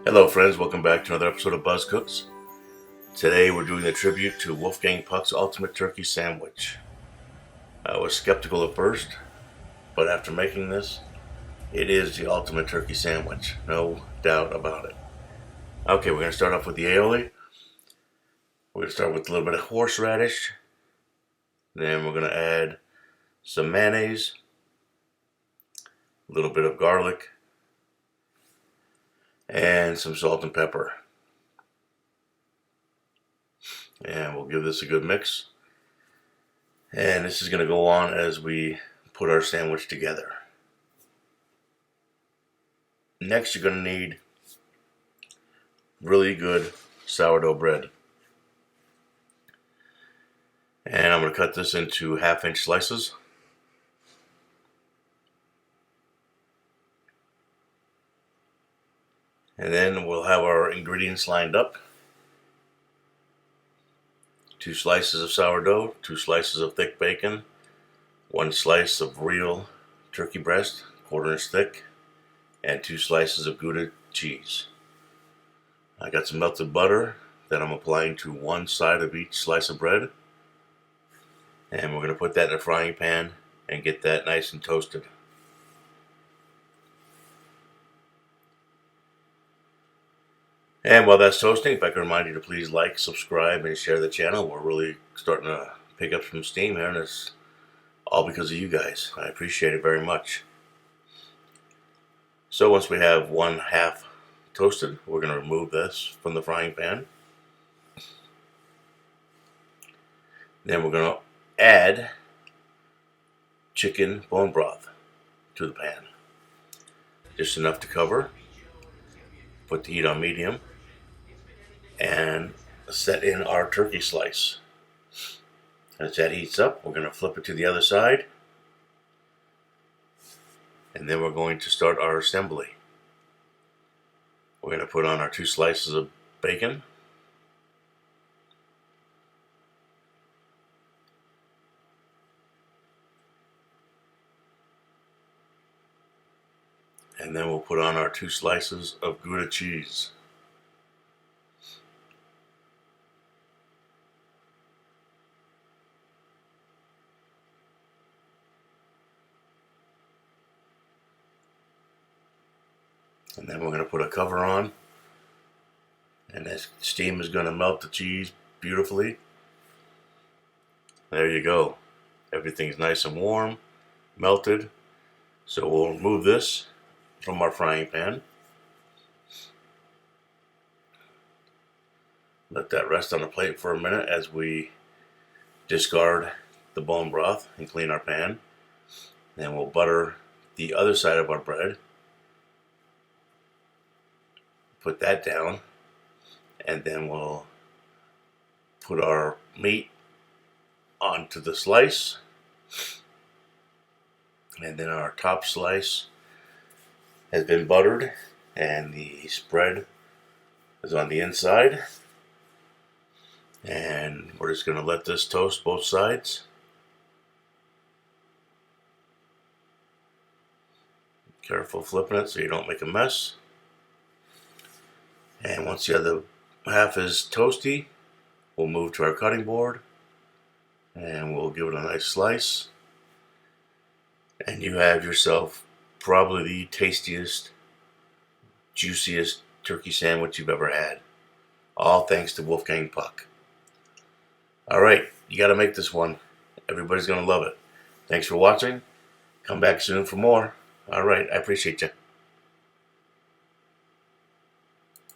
Hello friends, welcome back to another episode of Buzz Cooks. Today we're doing a tribute to Wolfgang Pucks Ultimate Turkey Sandwich. I was skeptical at first, but after making this, it is the ultimate turkey sandwich, no doubt about it. Okay, we're going to start off with the aioli. We're going to start with a little bit of horseradish. Then we're going to add some mayonnaise, a little bit of garlic, and some salt and pepper. And we'll give this a good mix. And this is going to go on as we put our sandwich together. Next, you're going to need really good sourdough bread. And I'm going to cut this into 1/2-inch slices. And then we'll have our ingredients lined up. 2 slices of sourdough, 2 slices of thick bacon, 1 slice of real turkey breast, 1/4 inch thick, and 2 slices of Gouda cheese. I got some melted butter that I'm applying to one side of each slice of bread. And we're going to put that in a frying pan and get that nice and toasted. And while that's toasting, if I can remind you to please like, subscribe, and share the channel. We're really starting to pick up some steam here, and it's all because of you guys. I appreciate it very much. So once we have 1/2 toasted, we're going to remove this from the frying pan. Then we're going to add chicken bone broth to the pan. Just enough to cover. Put the heat on medium. And set in our turkey slice. As that heats up, we're going to flip it to the other side. And then we're going to start our assembly. We're going to put on our 2 slices of bacon. And then we'll put on our 2 slices of Gouda cheese. And then we're going to put a cover on. And this steam is going to melt the cheese beautifully. There you go. Everything's nice and warm, melted. So we'll remove this from our frying pan. Let that rest on a plate for a minute as we discard the bone broth and clean our pan. Then we'll butter the other side of our bread. Put that down, and then we'll put our meat onto the slice, and then our top slice has been buttered and the spread is on the inside, and we're just going to let this toast both sides. Careful flipping it so you don't make a mess. And once the other half is toasty, we'll move to our cutting board and we'll give it a nice slice. And you have yourself probably the tastiest, juiciest turkey sandwich you've ever had. All thanks to Wolfgang Puck. Alright, you got to make this one. Everybody's going to love it. Thanks for watching. Come back soon for more. Alright, I appreciate you.